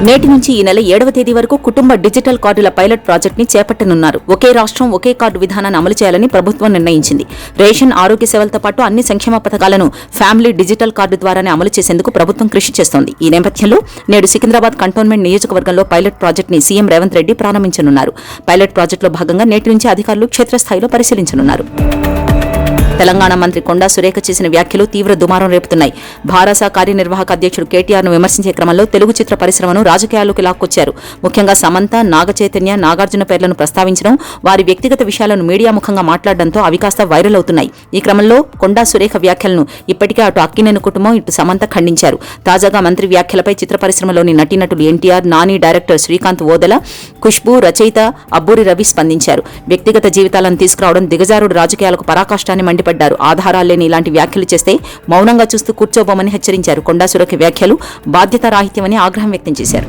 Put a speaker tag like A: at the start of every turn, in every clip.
A: నేటి నుంచి ఈ నెల 7వ తేదీ వరకు కుటుంబ డిజిటల్ కార్డుల పైలట్ ప్రాజెక్ట్ ని చేపట్టనున్నారు. ఒకే రాష్ట్రం ఒకే కార్డు విధానాన్ని అమలు చేయాలని ప్రభుత్వం నిర్ణయించింది. రేషన్, ఆరోగ్య సేవలతో పాటు అన్ని సంక్షేమ పథకాలను ఫ్యామిలీ డిజిటల్ కార్డు ద్వారానే అమలు చేసేందుకు ప్రభుత్వం కృషి చేస్తోంది. ఈ నేపథ్యంలో నేడు సికింద్రాబాద్ కంటోన్మెంట్ నియోజకవర్గంలో పైలట్ ప్రాజెక్ట్ ని సీఎం రేవంత్ రెడ్డి ప్రారంభించనున్నారు. పైలట్ ప్రాజెక్టులో భాగంగా నేటి నుంచి అధికారులు క్షేత్రస్థాయిలో పరిశీలించనున్నారు. తెలంగాణ మంత్రి కొండా సురేఖ చేసిన వ్యాఖ్యలు తీవ్ర దుమారం రేపుతున్నాయి. భారాస కార్యనిర్వాహక అధ్యక్షుడు కేటీఆర్ను విమర్శించే క్రమంలో తెలుగు చిత్ర పరిశ్రమను రాజకీయాల్లోకి లాక్కొచ్చారు. ముఖ్యంగా సమంత, నాగచైతన్య, నాగార్జున పేర్లను ప్రస్తావించడం, వారి వ్యక్తిగత విషయాలను మీడియా ముఖంగా మాట్లాడడంతో అవి కాస్త వైరల్ అవుతున్నాయి. ఈ క్రమంలో కొండా సురేఖ వ్యాఖ్యలను ఇప్పటికే అటు అక్కినేని కుటుంబం, ఇటు సమంత ఖండించారు. తాజాగా మంత్రి వ్యాఖ్యలపై చిత్ర పరిశ్రమలోని నటీనటులు ఎన్టీఆర్, నాని, డైరెక్టర్ శ్రీకాంత్ ఓదెల, ఖుష్బూ, రచయిత అబ్బూరి రవి స్పందించారు. వ్యక్తిగత జీవితాలను తీసుకురావడం దిగజారుడు రాజకీయాలకు పరాకాష్టాన్ని మండిపడ్డారు. ఆధారాలు లేని ఇలాంటి వ్యాఖ్యలు చేస్తే మౌనంగా చూస్తూ కూర్చోబోమని హెచ్చరించారు. కొండా సురేఖ వ్యాఖ్యలు బాధ్యతారాహిత్యమని ఆగ్రహం వ్యక్తం చేశారు.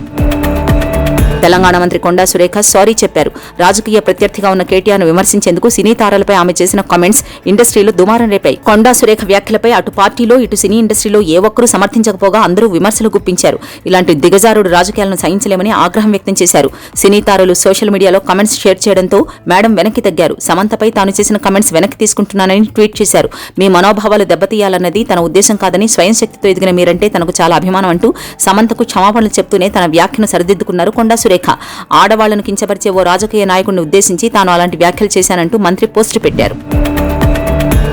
A: తెలంగాణ మంత్రి కొండా సురేఖ సారీ చెప్పారు. రాజకీయ ప్రత్యర్థిగా ఉన్న కేటీఆర్ను విమర్శించేందుకు సినీ తారలపై ఆమె చేసిన కామెంట్స్ ఇండస్ట్రీలో దుమారం రేపాయి. కొండా సురేఖ వ్యాఖ్యలపై అటు పార్టీలో ఇటు సినీ ఇండస్ట్రీలో ఏ ఒక్కరూ సమర్థించకపోగా అందరూ విమర్శలు గుప్పించారు. ఇలాంటి దిగజారుడు రాజకీయాలను సహించలేమని ఆగ్రహం వ్యక్తం చేశారు. సినీ తారలు సోషల్ మీడియాలో కామెంట్స్ షేర్ చేయడంతో మేడం వెనక్కి తగ్గారు. సమంతపై తాను చేసిన కామెంట్స్ వెనక్కి తీసుకుంటున్నానని ట్వీట్ చేశారు. మీ మనోభావాలు దెబ్బతీయాలన్నది తన ఉద్దేశం కాదని, స్వయం శక్తితో ఎదిగిన మీరంటే తనకు చాలా అభిమానం అంటూ సమంతకు క్షమాపణలు చెప్తూనే తన వ్యాఖ్యను సరిదిద్దుకున్నారు కొండా సురేఖ. ఆడవాళ్లను కించపరిచే ఓ రాజకీయ నాయకుడిని ఉద్దేశించి తాను అలాంటి వ్యాఖ్యలు చేశానంటూ మంత్రి పోస్టు పెట్టారు.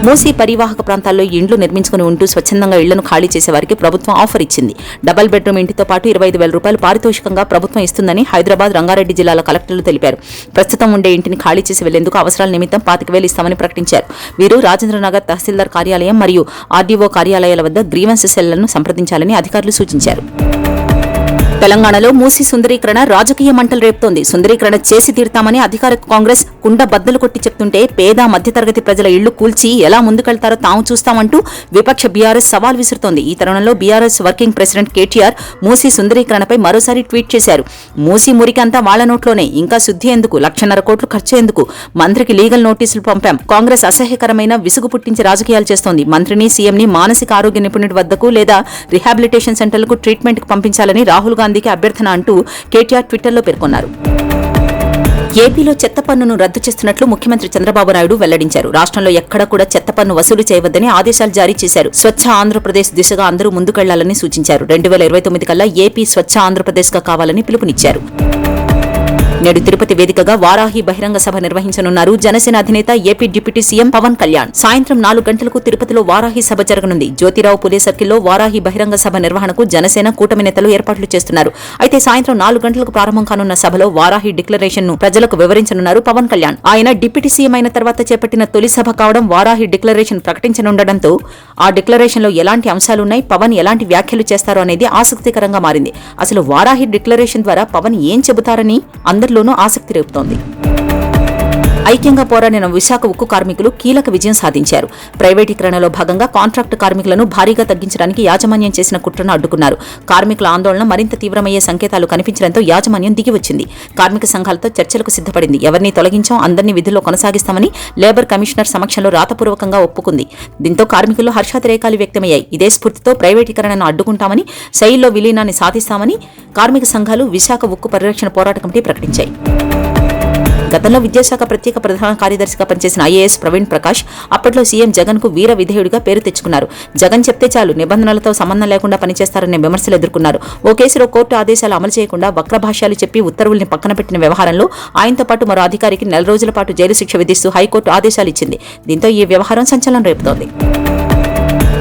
A: మూసీ పరివాహక ప్రాంతాల్లో ఇండ్లు నిర్మించుకుని ఉంటూ స్వచ్ఛందంగా ఇళ్లను ఖాళీ చేసే వారికి ప్రభుత్వం ఆఫర్ ఇచ్చింది. డబుల్ బెడ్రూమ్ ఇంటితో పాటు 25,000 రూపాయలు పారితోషికంగా ప్రభుత్వం ఇస్తుందని హైదరాబాద్, రంగారెడ్డి జిల్లాల కలెక్టర్లు తెలిపారు. ప్రస్తుతం ఉండే ఇంటిని ఖాళీ చేసి వెళ్లేందుకు అవసరాల నిమిత్తం 25,000 ఇస్తామని ప్రకటించారు. వీరు రాజేంద్రనగర్ తహసీల్దార్ కార్యాలయం మరియు ఆర్డీఓ కార్యాలయాల వద్ద గ్రీవెన్స్ సెల్లను సంప్రదించాలని అధికారులు సూచించారు. తెలంగాణలో మూసీ సుందరీకరణ రాజకీయ మంటలు రేపుతోంది. సుందరీకరణ చేసి తీరుతామని అధికార కాంగ్రెస్ కుండ బద్దలు కొట్టి చెప్తుంటే పేద మధ్యతరగతి ప్రజల ఇళ్లు కూల్చి ఎలా ముందుకెళ్తారో తాము చూస్తామంటూ విపక్ష బీఆర్ఎస్ సవాల్ విసురుతోంది. ఈ తరుణంలో బీఆర్ఎస్ వర్కింగ్ ప్రెసిడెంట్ కేటీఆర్ మూసీ సుందరీకరణపై మరోసారి ట్వీట్ చేశారు. మూసీ మురికి అంతా వాళ్ల నోట్లోనే, ఇంకా శుద్ధి ఎందుకు, 1,50,000 కోట్లు ఖర్చు ఎందుకు, మంత్రికి లీగల్ నోటీసులు పంపాం. కాంగ్రెస్ అసహ్యకరమైన విసుగు పుట్టించి రాజకీయాలు చేస్తోంది. మంత్రిని, సీఎంని మానసిక ఆరోగ్య నిపుణుడి వద్దకు లేదా రిహాబిలిటేషన్ సెంటర్లకు ట్రీట్మెంట్ కు పంపించాలని రాహుల్ గాంధీకి అభ్యర్థన అంటూ కేటీఆర్ ట్విట్టర్లో పేర్కొన్నారు. ఏపీలో చెత్త పన్నును రద్దు చేస్తున్నట్లు ముఖ్యమంత్రి చంద్రబాబు నాయుడు వెల్లడించారు. రాష్ట్రంలో ఎక్కడ కూడా చెత్త పన్ను వసూలు చేయవద్దని ఆదేశాలు జారీ చేశారు. స్వచ్ఛ ఆంధ్రప్రదేశ్ దిశగా అందరూ ముందుకెళ్లాలని సూచించారు. 2029 కల్లా ఏపీ స్వచ్ఛ ఆంధ్రప్రదేశ్ గా కావాలని పిలుపునిచ్చారు. నేడు తిరుపతి వేదికగా వారాహి బహిరంగ సభ నిర్వహించనున్నారు జనసేన అధినేత AP deputy CM Pawan Kalyan. సాయంత్రం 4 గంటలకు తిరుపతిలో వారాహి సభ జరగనుంది. జ్యోతిరావు పులే సర్కిల్లో వారాహి బహిరంగ సభ నిర్వహణకు జనసేన కూటమి నేతలు ఏర్పాట్లు చేస్తున్నారు. అయితే సాయంత్రం 4 గంటలకు ప్రారంభం కానున్న సభలో వారాహి డిక్లరేషన్ ను ప్రజలకు వివరించనున్నారు పవన్ కళ్యాణ్. ఆయన డిప్యూటీ సీఎం అయిన తర్వాత చేపట్టిన తొలి సభ కావడం, వారాహి డిక్లరేషన్ ప్రకటించనుండడంతో ఆ డిక్లరేషన్ లో ఎలాంటి అంశాలున్నాయి, పవన్ ఎలాంటి వ్యాఖ్యలు చేస్తారు అనేది ఆసక్తికరంగా మారింది. అసలు వారాహి డిక్లరేషన్ ద్వారా పవన్ ఏం చెబుతారని అందరిలోనూ ఆసక్తి రేపుతోంది. ఐక్యంగా పోరాడిన విశాఖ ఉక్కు కార్మికులు కీలక విజయం సాధించారు. ప్రైవేటీకరణలో భాగంగా కాంట్రాక్టు కార్మికులను భారీగా తగ్గించడానికి యాజమాన్యం చేసిన కుట్రను అడ్డుకున్నారు. కార్మికుల ఆందోళన మరింత తీవ్రమయ్యే సంకేతాలు కనిపించడంతో యాజమాన్యం దిగివచ్చింది. కార్మిక సంఘాలతో చర్చలకు సిద్ధపడింది. ఎవరిని తొలగించాం, అందరినీ విధుల్లో కొనసాగిస్తామని లేబర్ కమిషనర్ సమక్షంలో రాతపూర్వకంగా ఒప్పుకుంది. దీంతో కార్మికుల్లో హర్షాతిరేకాలు వ్యక్తమయ్యాయి. ఇదే స్ఫూర్తితో ప్రైవేటీకరణను అడ్డుకుంటామని, శైలిలో విలీనాన్ని సాధిస్తామని కార్మిక సంఘాలు విశాఖ ఉక్కు పరిరక్షణ పోరాట కమిటీ ప్రకటించాయి. గతంలో విద్యాశాఖ ప్రత్యేక ప్రధాన కార్యదర్శిగా పనిచేసిన ఐఏఎస్ ప్రవీణ్ ప్రకాష్ అప్పట్లో సీఎం జగన్ కు వీర విధేయుడిగా పేరు తెచ్చుకున్నారు. జగన్ చెప్తే చాలు, నిబంధనలతో సంబంధం లేకుండా పనిచేస్తారనే విమర్శలు ఎదుర్కొన్నారు. ఓ కేసులో కోర్టు ఆదేశాలు అమలు చేయకుండా వక్రభాష్యాలు చెప్పి ఉత్తర్వుల్ని పక్కన పెట్టిన వ్యవహారంలో ఆయనతో పాటు మరో అధికారికి 4 రోజుల పాటు జైలు శిక్ష విధిస్తూ హైకోర్టు ఆదేశాలు ఇచ్చింది. దీంతో ఈ వ్యవహారం సంచలనం రేపుతోంది.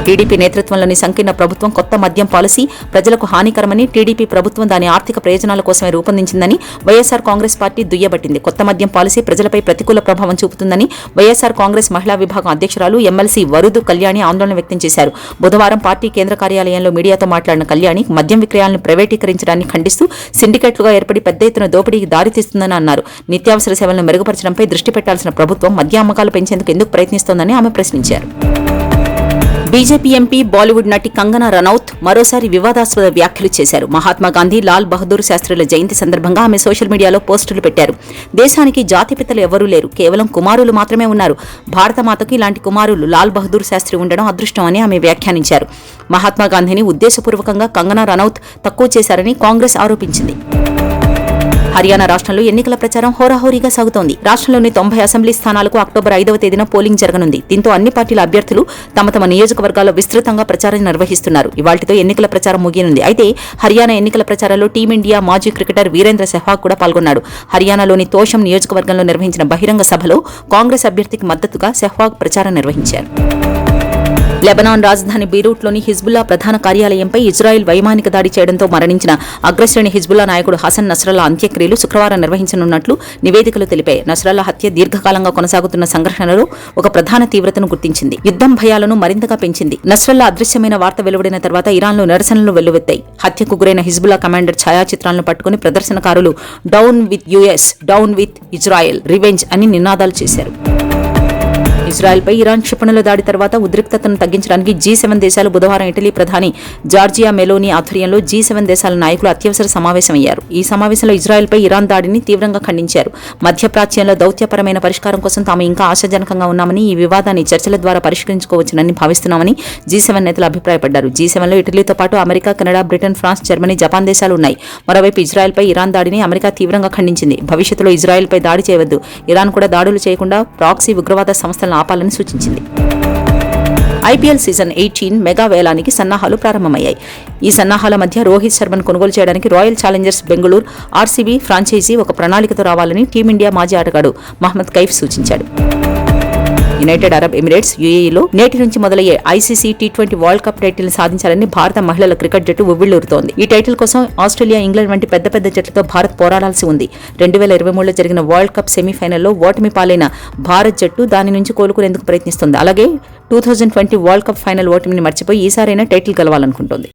A: టీడీపీ నేతృత్వంలోని సంకీర్ణ ప్రభుత్వం కొత్త మద్యం పాలసీ ప్రజలకు హానికరమని, టీడీపీ ప్రభుత్వం దాని ఆర్థిక ప్రయోజనాల కోసమే రూపొందించిందని వైఎస్ఆర్ కాంగ్రెస్ పార్టీ దుయ్యబట్టింది. కొత్త మద్యం పాలసీ ప్రజలపై ప్రతికూల ప్రభావం చూపుతుందని వైఎస్ఆర్ కాంగ్రెస్ మహిళా విభాగం అధ్యక్షురాలు ఎమ్మెల్సీ వరుదు కళ్యాణి ఆందోళన వ్యక్తం చేశారు. బుధవారం పార్టీ కేంద్ర కార్యాలయంలో మీడియాతో మాట్లాడిన కళ్యాణి మద్యం విక్రయాలను ప్రైవేటీకరించడాన్ని ఖండిస్తూ సిండికేట్లుగా ఏర్పడి పెద్ద ఎత్తున దోపిడీకి దారితీస్తుందని అన్నారు. నిత్యావసర సేవలను మెరుగుపరచడంపై దృష్టి పెట్టాల్సిన ప్రభుత్వం మద్య అమ్మకాలు పెంచేందుకు ఎందుకు ప్రయత్నిస్తోందని ఆమె ప్రశ్నించారు. బీజేపీ ఎంపీ బాలీవుడ్ నటి కంగనా రనౌత్ మరోసారి వివాదాస్పద వ్యాఖ్యలు చేశారు. మహాత్మా గాంధీ, లాల్ బహదూర్ శాస్త్రుల జయంతి సందర్భంగా ఆమె సోషల్ మీడియాలో పోస్టులు పెట్టారు. దేశానికి జాతిపితలు ఎవరూ లేరు, కేవలం కుమారులు మాత్రమే ఉన్నారు. భారతమాతకు ఇలాంటి కుమారులు లాల్ బహదూర్ శాస్త్రి ఉండడం అదృష్టం అని ఆమె వ్యాఖ్యానించారు. మహాత్మా గాంధీని ఉద్దేశపూర్వకంగా కంగనా రనౌత్ తక్కువ చేశారని కాంగ్రెస్ ఆరోపించింది. హర్యానా రాష్ట్రంలో ఎన్నికల ప్రచారం హోరాహోరీగా సాగుతోంది. రాష్ట్రంలోని 90 అసెంబ్లీ స్థానాలకు అక్టోబర్ 5వ తేదీన పోలింగ్ జరగనుంది. దీంతో అన్ని పార్టీల అభ్యర్థులు తమ తమ నియోజకవర్గాల్లో విస్తృతంగా ప్రచారం నిర్వహిస్తున్నారు. ఇవాళ్టితో ఎన్నికల ప్రచారం ముగియనుంది. అయితే హర్యానా ఎన్నికల ప్రచారంలో టీమిండియా మాజీ క్రికెటర్ వీరేంద్ర సెహ్వాగ్ కూడా పాల్గొన్నాడు. హర్యానాలోని తోషం నియోజకవర్గంలో నిర్వహించిన బహిరంగ సభలో కాంగ్రెస్ అభ్యర్థికి మద్దతుగా సెహ్వాగ్ ప్రచారం నిర్వహించారు. లెబనాన్ రాజధాని బీరూట్లోని హిజ్బుల్లా ప్రధాన కార్యాలయంపై ఇజ్రాయెల్ వైమానిక దాడి చేయడంతో మరణించిన అగ్రశ్రేణి హిజ్బుల్లా నాయకుడు హసన్ నస్రల్లా అంత్యక్రియలు శుక్రవారం నిర్వహించనున్నట్లు నివేదికలు తెలిపాయి. నస్రల్లా హత్య దీర్ఘకాలంగా కొనసాగుతున్న సంఘర్షణలో ఒక ప్రధాన తీవ్రతను గుర్తించింది. యుద్ధం భయాలను మరింతగా పెంచింది. నస్రల్లా అదృశ్యమైన వార్త వెలువడిన తర్వాత ఇరాన్లో నిరసనలు వెల్లువెత్తాయి. హత్యకు గురైన హిజ్బుల్లా కమాండర్ ఛాయాచిత్రాలను పట్టుకుని ప్రదర్శనకారులు down with US, down with Israel, revenge అని నినాదాలు చేశారు. ఇజ్రాయెల్పై ఇరాన్ క్షిపణుల దాడి తర్వాత ఉద్రిక్తతను తగ్గించడానికి G7 దేశాలు బుధవారం ఇటలీ ప్రధాని జార్జియా మెలోని ఆధ్వర్యంలో G7 దేశాల నాయకులు అత్యవసర సమావేశమయ్యారు. ఈ సమావేశంలో ఇజ్రాయెల్పై ఇరాన్ దాడిని తీవ్రంగా ఖండించారు. మధ్యప్రాచ్యంలో దౌత్యపరమైన పరిష్కారం కోసం తాము ఇంకా ఆశాజనకంగా ఉన్నామని, ఈ వివాదాన్ని చర్చల ద్వారా పరిష్కరించుకోవచ్చునని భావిస్తున్నామని G7 నేతలు అభిప్రాయపడ్డారు. G7లో ఇటలీతో పాటు America, Canada, Britain, France, Germany, Japan దేశాలు ఉన్నాయి. మరోవైపు ఇజ్రాయెల్పై ఇరాన్ దాడిని అమెరికా తీవ్రంగా ఖండించింది. భవిష్యత్తులో ఇజ్రాయెల్పై దాడి చేయవద్దు, ఇరాన్ కూడా దాడులు చేయకుండా ప్రాక్సీ ఉగ్రవాద సంస్థలను ఆపాలని సూచించింది. ఐపీఎల్ సీజన్ 18 మెగా వేలానికి సన్నాహాలు ప్రారంభమయ్యాయి. ఈ సన్నాహాల మధ్య రోహిత్ శర్మను కొనుగోలు చేయడానికి Royal Challengers Bengaluru RCB franchise ఒక ప్రణాళికతో రావాలని టీమిండియా మాజీ ఆటగాడు మహ్మద్ కైఫ్ సూచించాడు. యునైటెడ్ అరబ్ ఎమిరేట్స్ యుఏఈలో నేటి నుంచి మొదలయ్యే ICC T20 world cup title సాధించాలని భారత మహిళల క్రికెట్ జట్టు ఉవ్విళ్లూరుతోంది. ఈ టైటిల్ కోసం ఆస్ట్రేలియా, ఇంగ్లాండ్ వంటి పెద్ద పెద్ద జట్లతో భారత్ పోరాడాల్సి ఉంది. 2023లో జరిగిన వరల్డ్ కప్ సెమీఫైనల్లో ఓటమి పాలైన భారత్ జట్టు దాని నుంచి కోలుకునేందుకు ప్రయత్నిస్తోంది. అలాగే 2020 వరల్డ్ కప్ ఫైనల్ ఓటమిని మర్చిపోయి ఈసారైనా టైటిల్ గెలవాలనుకుంటోంది.